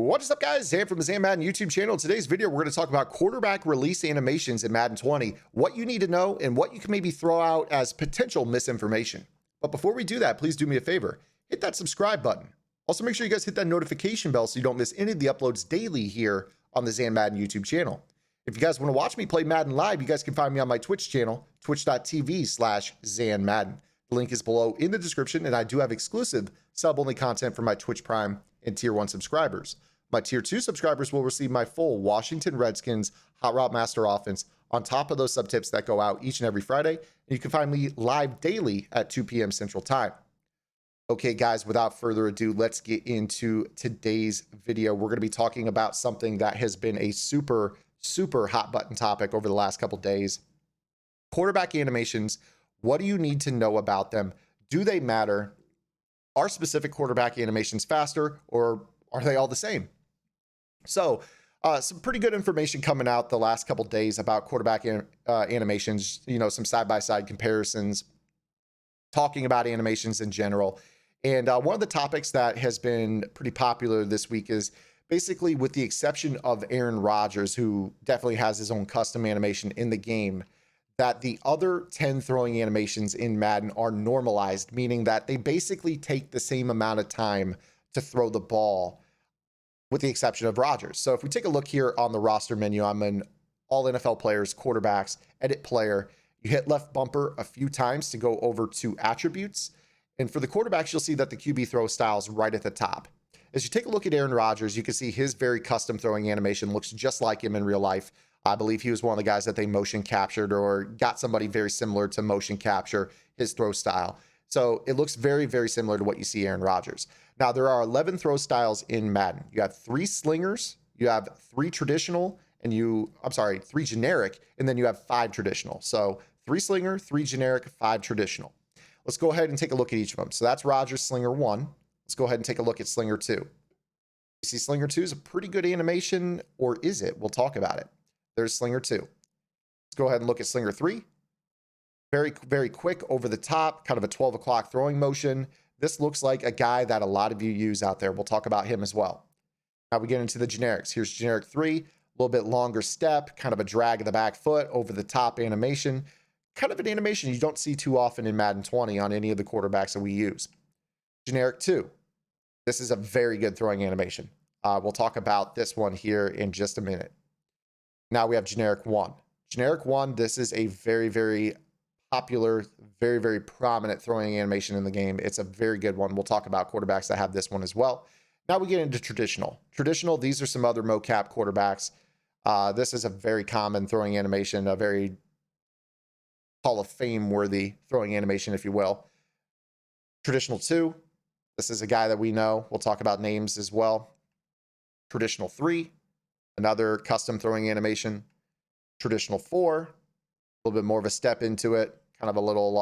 What is up, guys? Zan from the Zan Madden YouTube channel. In today's video, we're going to talk about quarterback release animations in Madden 20, what you need to know, and what you can maybe throw out as potential misinformation. But before we do that, please do me a favor. Hit that subscribe button. Also, make sure you guys hit that notification bell so you don't miss any of the uploads daily here on the Zan Madden YouTube channel. If you guys want to watch me play Madden live, you guys can find me on my Twitch channel, twitch.tv/Zan Madden. The link is below in the description, and I do have exclusive sub-only content for my Twitch Prime and Tier 1 subscribers. My Tier 2 subscribers will receive my full Washington Redskins Hot Route Master offense on top of those sub-tips that go out each and every Friday. And you can find me live daily at 2 p.m. Central Time. Okay, guys, without further ado, let's get into today's video. We're going to be talking about something that has been a super hot button topic over the last couple days. Quarterback animations. What do you need to know about them? Do they matter? Are specific quarterback animations faster, or are they all the same? So some pretty good information coming out the last couple days about quarterback animations, some side-by-side comparisons, talking about animations in general. And one of the topics that has been pretty popular this week is basically, with the exception of Aaron Rodgers, who definitely has his own custom animation in the game, that the other 10 throwing animations in Madden are normalized, meaning that they basically take the same amount of time to throw the ball, with the exception of Rodgers. So if we take a look here on the roster menu, I'm in all NFL players, quarterbacks, edit player. You hit left bumper a few times to go over to attributes. And for the quarterbacks, you'll see that the QB throw style is right at the top. As you take a look at Aaron Rodgers, you can see his very custom throwing animation looks just like him in real life. I believe he was one of the guys that they motion captured or got somebody very similar to motion capture his throw style. So it looks very similar to what you see Aaron Rodgers. Now, there are 11 throw styles in Madden. You have 3 slingers, you have 3 traditional, and 3 generic, and then you have 5 traditional. So 3 slinger, 3 generic, 5 traditional. Let's go ahead and take a look at each of them. So that's Rodgers Slinger 1. Let's go ahead and take a look at Slinger 2. You see Slinger 2 is a pretty good animation, or is it? We'll talk about it. There's Slinger 2. Let's go ahead and look at Slinger 3. Very quick, over the top, kind of a 12 o'clock throwing motion. This looks like a guy that a lot of you use out there. We'll talk about him as well. Now we get into the generics. Here's generic 3, a little bit longer step, kind of a drag of the back foot, over the top animation. Kind of an animation you don't see too often in Madden 20 on any of the quarterbacks that we use. Generic 2. This is a very good throwing animation. We'll talk about this one here in just a minute. Now we have generic 1. Generic 1, this is a very popular, very prominent throwing animation in the game. It's a very good one. We'll talk about quarterbacks that have this one as well. Now we get into traditional. Traditional, these are some other mocap quarterbacks. This is a very common throwing animation, a very Hall of Fame worthy throwing animation, if you will. Traditional 2, this is a guy that we know. We'll talk about names as well. Traditional 3, another custom throwing animation. Traditional 4, a little bit more of a step into it, kind of a little,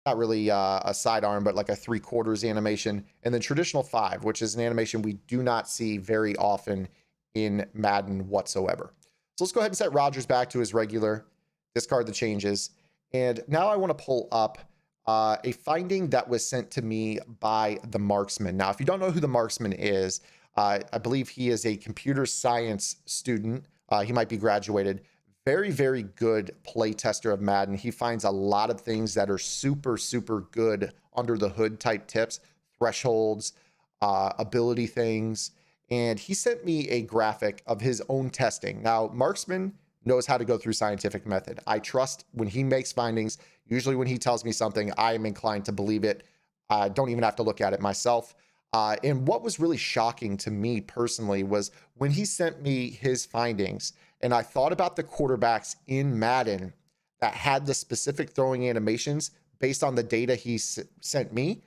not really a sidearm, but like a 3/4 animation. And then traditional 5, which is an animation we do not see very often in Madden whatsoever. So let's go ahead and set Rodgers back to his regular, discard the changes. And now I want to pull up a finding that was sent to me by the Marksman. Now, if you don't know who the Marksman is, I believe he is a computer science student. He might be graduated. Very good play tester of Madden. He finds a lot of things that are super good under the hood type tips, thresholds, ability things. And he sent me a graphic of his own testing. Now, Marksman knows how to go through scientific method. I trust when he makes findings. Usually when he tells me something, I am inclined to believe it. I don't even have to look at it myself. And what was really shocking to me personally was when he sent me his findings, and I thought about the quarterbacks in Madden that had the specific throwing animations based on the data he sent me,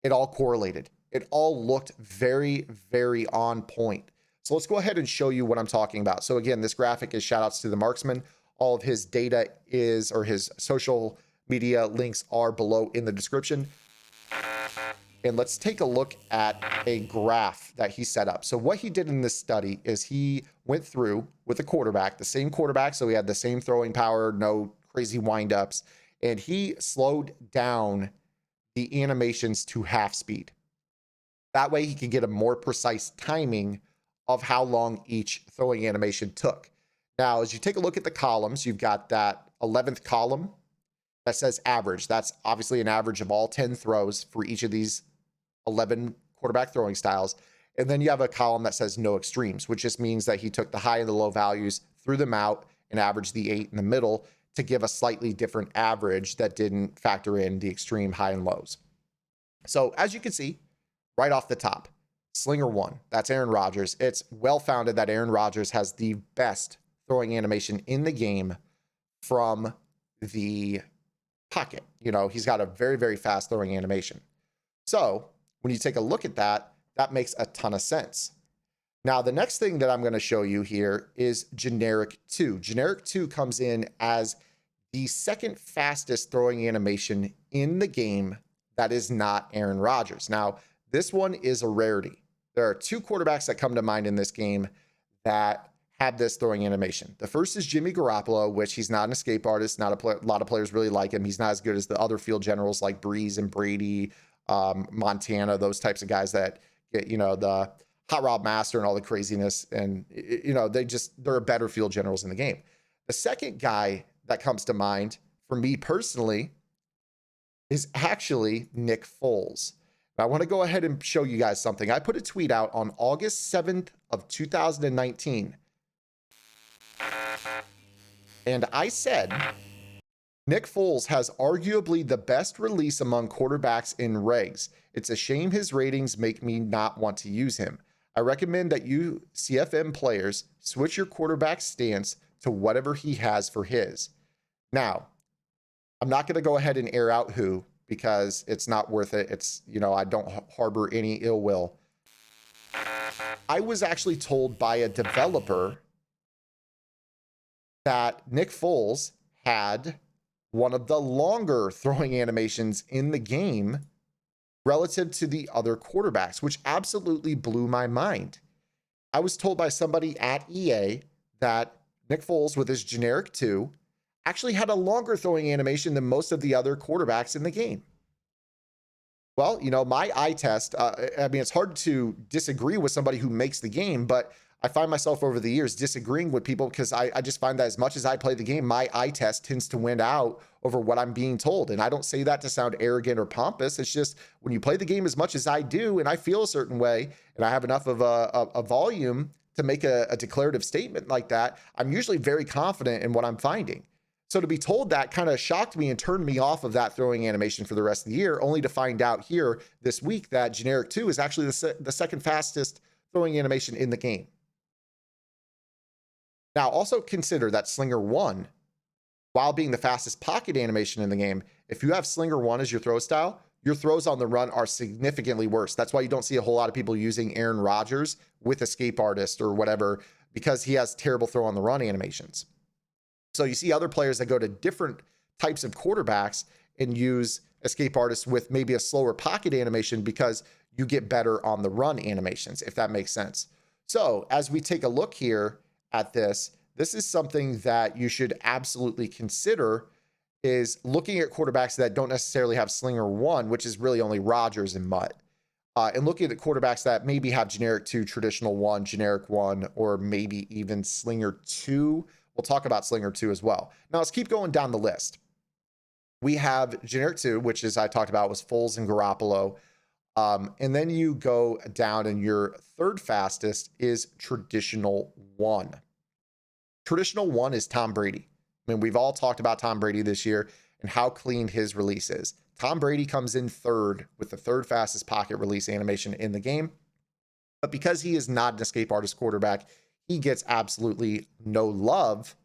it all correlated. It all looked very on point. So let's go ahead and show you what I'm talking about. So again, this graphic is shout outs to the Marksman. All of his data is, or his social media links are below in the description. And let's take a look at a graph that he set up. So what he did in this study is he went through with the quarterback, the same quarterback. So he had the same throwing power, no crazy windups, and he slowed down the animations to half speed. That way he can get a more precise timing of how long each throwing animation took. Now, as you take a look at the columns, you've got that 11th column that says average. That's obviously an average of all 10 throws for each of these 11 quarterback throwing styles. And then you have a column that says no extremes, which just means that he took the high and the low values, threw them out, and averaged the 8 in the middle to give a slightly different average that didn't factor in the extreme high and lows. So as you can see, right off the top, Slinger 1, that's Aaron Rodgers. It's well founded that Aaron Rodgers has the best throwing animation in the game from the pocket. You know, he's got a very, very fast throwing animation. So when you take a look at that, that makes a ton of sense. Now, the next thing that I'm going to show you here is Generic 2. Generic 2 comes in as the second fastest throwing animation in the game that is not Aaron Rodgers. Now, this one is a rarity. There are 2 quarterbacks that come to mind in this game that had this throwing animation. The first is Jimmy Garoppolo, which he's not an escape artist. Not a lot of players really like him. He's not as good as the other field generals like Breeze and Brady, Montana, those types of guys that get, you know, the Hot Rod Master and all the craziness. And, you know, they're better field generals in the game. The second guy that comes to mind for me personally is actually Nick Foles. Now, I want to go ahead and show you guys something. I put a tweet out on August 7th of 2019. And I said, Nick Foles has arguably the best release among quarterbacks in regs. It's a shame his ratings make me not want to use him. I recommend that you CFM players switch your quarterback stance to whatever he has for his. Now, I'm not going to go ahead and air out who, because it's not worth it. It's, you know, I don't harbor any ill will. I was actually told by a developer that Nick Foles had one of the longer throwing animations in the game relative to the other quarterbacks, which absolutely blew my mind. I was told by somebody at EA that Nick Foles with his Generic 2 actually had a longer throwing animation than most of the other quarterbacks in the game. Well, you know, my eye test, I mean, it's hard to disagree with somebody who makes the game, but I find myself over the years disagreeing with people because I just find that as much as I play the game, my eye test tends to win out over what I'm being told. And I don't say that to sound arrogant or pompous. It's just when you play the game as much as I do and I feel a certain way and I have enough of a volume to make a declarative statement like that, I'm usually very confident in what I'm finding. So to be told that kind of shocked me and turned me off of that throwing animation for the rest of the year, only to find out here this week that Generic 2 is actually the second fastest throwing animation in the game. Now, also consider that Slinger 1, while being the fastest pocket animation in the game, if you have Slinger 1 as your throw style, your throws on the run are significantly worse. That's why you don't see a whole lot of people using Aaron Rodgers with Escape Artist or whatever, because he has terrible throw on the run animations. So you see other players that go to different types of quarterbacks and use Escape Artist with maybe a slower pocket animation because you get better on the run animations, if that makes sense. So as we take a look here at this is something that you should absolutely consider, is looking at quarterbacks that don't necessarily have Slinger 1, which is really only Rodgers and Mutt, and looking at quarterbacks that maybe have Generic 2, Traditional 1, Generic 1, or maybe even Slinger 2. We'll talk about Slinger 2 as well. Now let's keep going down the list. We have Generic 2, which, as I talked about, was Foles and Garoppolo. And then you go down and your third fastest is Traditional 1. Traditional 1 is Tom Brady. I mean, we've all talked about Tom Brady this year and how clean his release is. Tom Brady comes in third with the third fastest pocket release animation in the game. But because he is not an Escape Artist quarterback, he gets absolutely no love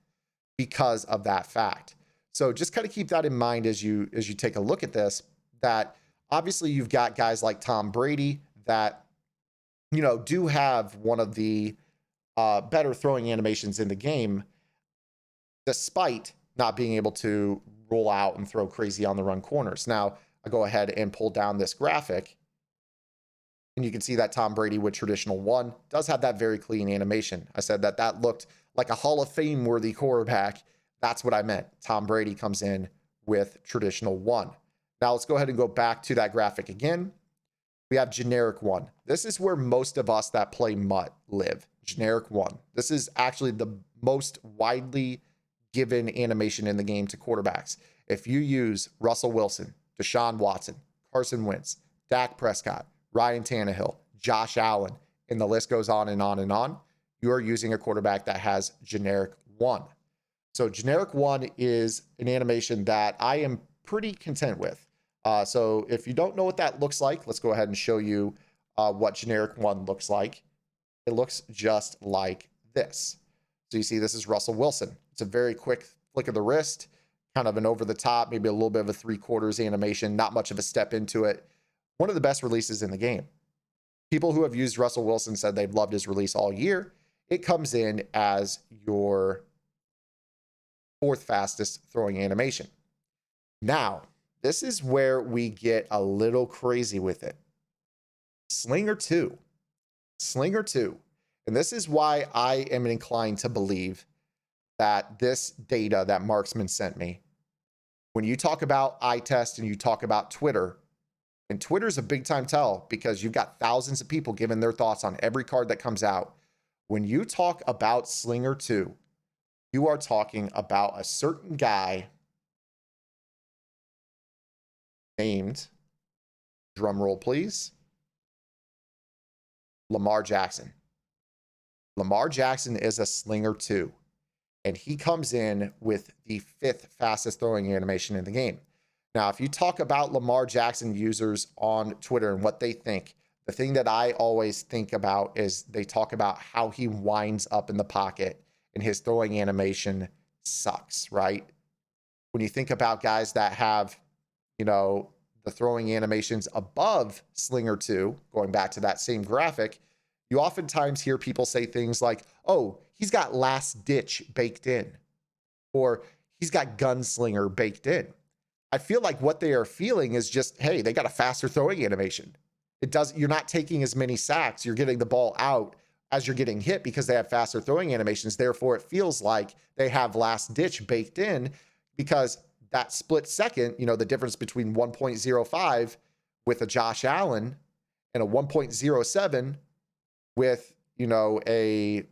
because of that fact. So just kind of keep that in mind as you take a look at this, that obviously you've got guys like Tom Brady that, you know, do have one of the better throwing animations in the game, despite not being able to roll out and throw crazy on the run corners. Now, I go ahead and pull down this graphic, and you can see that Tom Brady with Traditional 1 does have that very clean animation. I said that looked like a Hall of Fame worthy quarterback. That's what I meant. Tom Brady comes in with Traditional 1. Now let's go ahead and go back to that graphic again. We have generic 1. This is where most of us that play MUT live. Generic 1. This is actually the most widely given animation in the game to quarterbacks. If you use Russell Wilson, Deshaun Watson, Carson Wentz, Dak Prescott, Ryan Tannehill, Josh Allen, and the list goes on and on and on, you are using a quarterback that has generic 1. So generic 1 is an animation that I am pretty content with. So if you don't know what that looks like, let's go ahead and show you what generic 1 looks like. It looks just like this. So you see, this is Russell Wilson. It's a very quick flick of the wrist, kind of an over the top, maybe a little bit of a 3/4 animation, not much of a step into it. One of the best releases in the game. People who have used Russell Wilson said they've loved his release all year. It comes in as your 4th fastest throwing animation. Now, this is where we get a little crazy with it. Slinger 2. Slinger 2. And this is why I am inclined to believe that this data that Marksman sent me, when you talk about eye test and you talk about Twitter, and Twitter's a big time tell because you've got thousands of people giving their thoughts on every card that comes out. When you talk about Slinger 2, you are talking about a certain guy named, drum roll please, Lamar Jackson. Lamar Jackson is a Slinger 2, and he comes in with the 5th fastest throwing animation in the game. Now, if you talk about Lamar Jackson users on Twitter and what they think, the thing that I always think about is they talk about how he winds up in the pocket and his throwing animation sucks, right? When you think about guys that have, the throwing animations above Slinger 2, going back to that same graphic, you oftentimes hear people say things like, oh, he's got last ditch baked in, or he's got gunslinger baked in. I feel like what they are feeling is just, hey, they got a faster throwing animation. You're not taking as many sacks. You're getting the ball out as you're getting hit because they have faster throwing animations. Therefore, it feels like they have last ditch baked in because that split second, the difference between 1.05 with a Josh Allen and a 1.07 with, a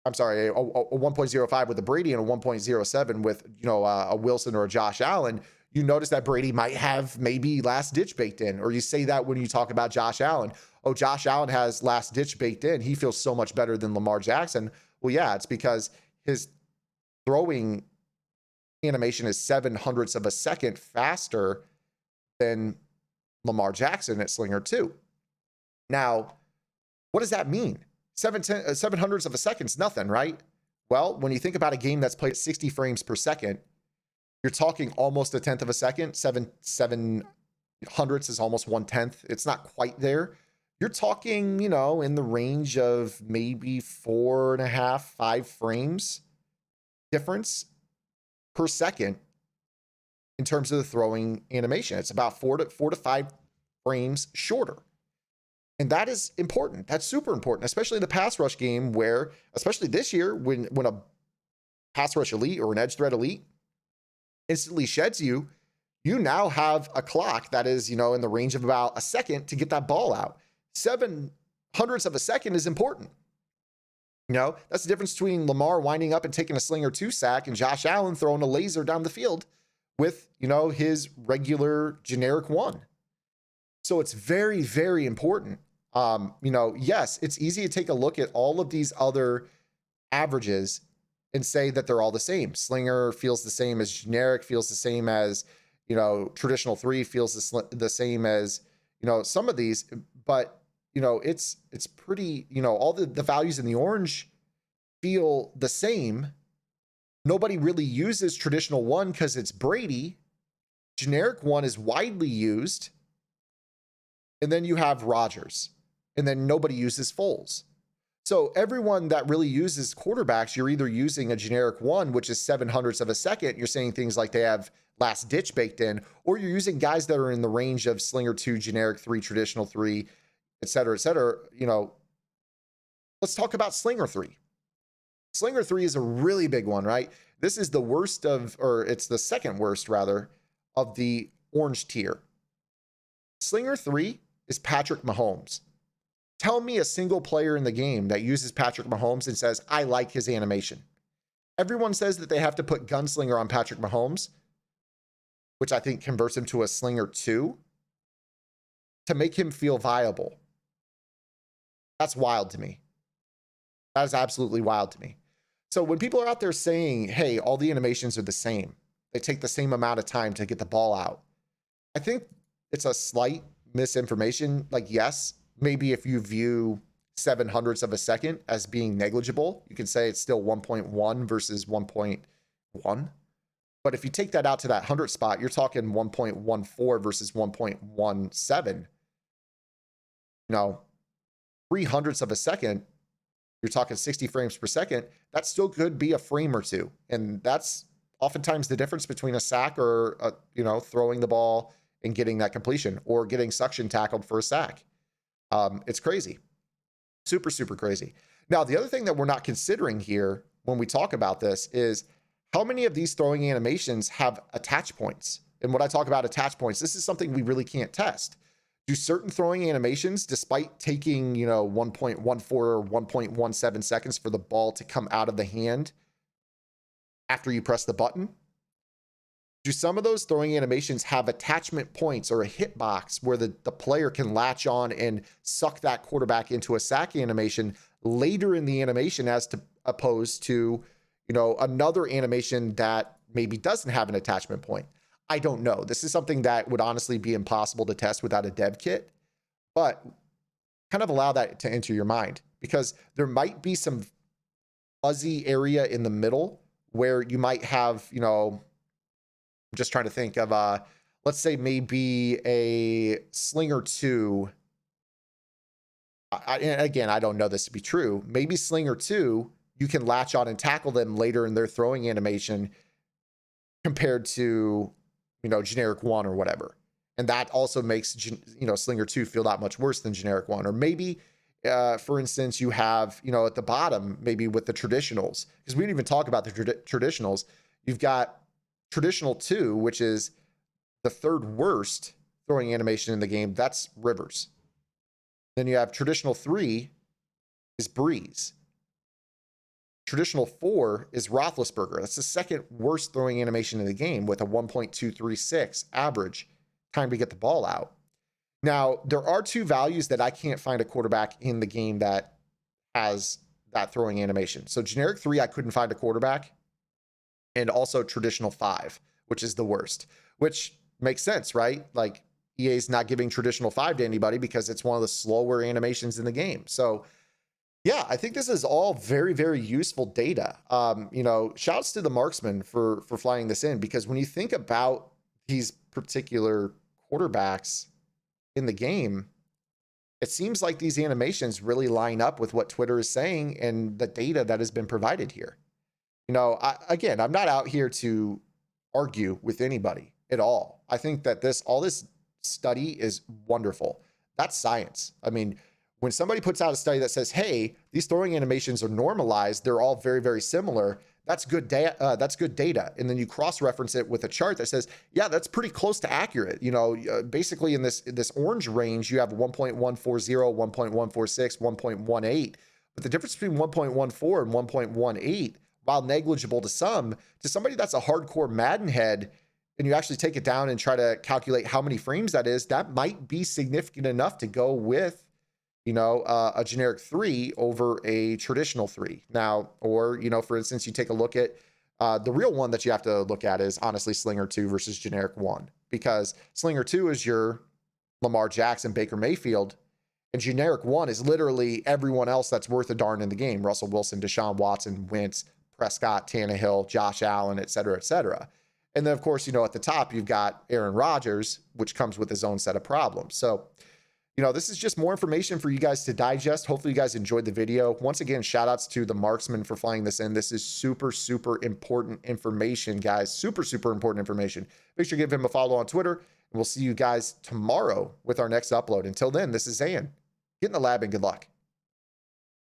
1.05 with a Brady and a 1.07 with, a Wilson or a Josh Allen, you notice that Brady might have maybe last ditch baked in, or you say that when you talk about Josh Allen. Oh, Josh Allen has last ditch baked in. He feels so much better than Lamar Jackson. Well, yeah, it's because his throwing animation is 0.07 of a second faster than Lamar Jackson at Slinger 2. Now, what does that mean? 0.07 of a second's nothing, right? Well, when you think about a game that's played at 60 frames per second, you're talking almost 1/10 of a second. 7/100 is almost 1/10. It's not quite there. You're talking, in the range of maybe 4.5, 5 frames difference per second in terms of the throwing animation. It's about 4 to 5 frames shorter. And that is important. That's super important, especially in the pass rush game where, especially this year, when a pass rush elite or an edge threat elite instantly sheds you, you now have a clock that is, in the range of about a second to get that ball out. 0.07 of a second is important. That's the difference between Lamar winding up and taking a Slinger 2 sack and Josh Allen throwing a laser down the field with, his regular generic 1. So it's very, very important. Yes, it's easy to take a look at all of these other averages and say that they're all the same. Slinger feels the same as generic, feels the same as, traditional 3, feels the same as, some of these, but, it's pretty, all the values in the orange feel the same. Nobody really uses traditional 1 because it's Brady. Generic 1 is widely used. And then you have Rodgers. And then nobody uses Foles. So everyone that really uses quarterbacks, you're either using a generic 1, which is 0.07 of a second. You're saying things like they have last ditch baked in, or you're using guys that are in the range of Slinger 2, generic 3, traditional 3, et cetera, et cetera. Let's talk about Slinger 3. Slinger 3 is a really big one, right? This is the worst it's the second worst rather of the orange tier. Slinger 3 is Patrick Mahomes. Tell me a single player in the game that uses Patrick Mahomes and says, I like his animation. Everyone says that they have to put Gunslinger on Patrick Mahomes, which I think converts him to a Slinger 2, to make him feel viable. That's wild to me. That is absolutely wild to me. So when people are out there saying, hey, all the animations are the same, they take the same amount of time to get the ball out, I think it's a slight misinformation. Like, yes, maybe if you view 700ths of a second as being negligible, you can say it's still 1.1 versus 1.1. But if you take that out to that 100 spot, you're talking 1.14 versus 1.17. 300ths of a second, you're talking 60 frames per second. That still could be a frame or two. And that's oftentimes the difference between a sack or, throwing the ball and getting that completion, or getting suction tackled for a sack. It's crazy. Super, super crazy. Now, the other thing that we're not considering here when we talk about this is how many of these throwing animations have attach points. And when I talk about attach points, this is something we really can't test. Do certain throwing animations, despite taking, 1.14 or 1.17 seconds for the ball to come out of the hand after you press the button, do some of those throwing animations have attachment points or a hitbox where the player can latch on and suck that quarterback into a sack animation later in the animation, as to opposed to, another animation that maybe doesn't have an attachment point? I don't know. This is something that would honestly be impossible to test without a dev kit, but kind of allow that to enter your mind, because there might be some fuzzy area in the middle where you might have, I'm just trying to think of, let's say maybe a Slinger 2. Again, I don't know this to be true. Maybe Slinger 2, you can latch on and tackle them later in their throwing animation compared to, generic 1 or whatever. And that also makes, Slinger 2 feel that much worse than generic 1. Or maybe, for instance, you have, at the bottom, maybe with the traditionals, because we didn't even talk about the traditionals. You've got traditional 2, which is the third worst throwing animation in the game. That's Rivers. Then you have traditional 3 is Breeze. Traditional 4 is Roethlisberger. That's the second worst throwing animation in the game, with a 1.236 average time to get the ball out. Now, there are two values that I can't find a quarterback in the game that has that throwing animation. So generic 3, I couldn't find a quarterback. And also traditional 5, which is the worst, which makes sense, right? Like, EA is not giving traditional 5 to anybody because it's one of the slower animations in the game. So yeah, I think this is all very, very useful data. Shouts to the marksman for flying this in, because when you think about these particular quarterbacks in the game, it seems like these animations really line up with what Twitter is saying and the data that has been provided here. Again, I'm not out here to argue with anybody at all. I think that all this study is wonderful. That's science. I mean, when somebody puts out a study that says, hey, these throwing animations are normalized, they're all very, very similar, that's good data. And then you cross-reference it with a chart that says, yeah, that's pretty close to accurate. Basically in this orange range, you have 1.140, 1.146, 1.18. But the difference between 1.14 and 1.18, while negligible to some, to somebody that's a hardcore Madden head, and you actually take it down and try to calculate how many frames that is, that might be significant enough to go with, a generic 3 over a traditional 3. Now, or, for instance, you take a look at the real one that you have to look at is honestly Slinger 2 versus generic 1, because Slinger 2 is your Lamar Jackson, Baker Mayfield, and generic 1 is literally everyone else that's worth a darn in the game. Russell Wilson, Deshaun Watson, Wentz, Prescott, Tannehill, Josh Allen, et cetera, et cetera. And then, of course, at the top, you've got Aaron Rodgers, which comes with his own set of problems. So, this is just more information for you guys to digest. Hopefully you guys enjoyed the video. Once again, shout outs to the marksman for flying this in. This is super, super important information, guys. Super, super important information. Make sure you give him a follow on Twitter, and we'll see you guys tomorrow with our next upload. Until then, this is Zan. Get in the lab and good luck.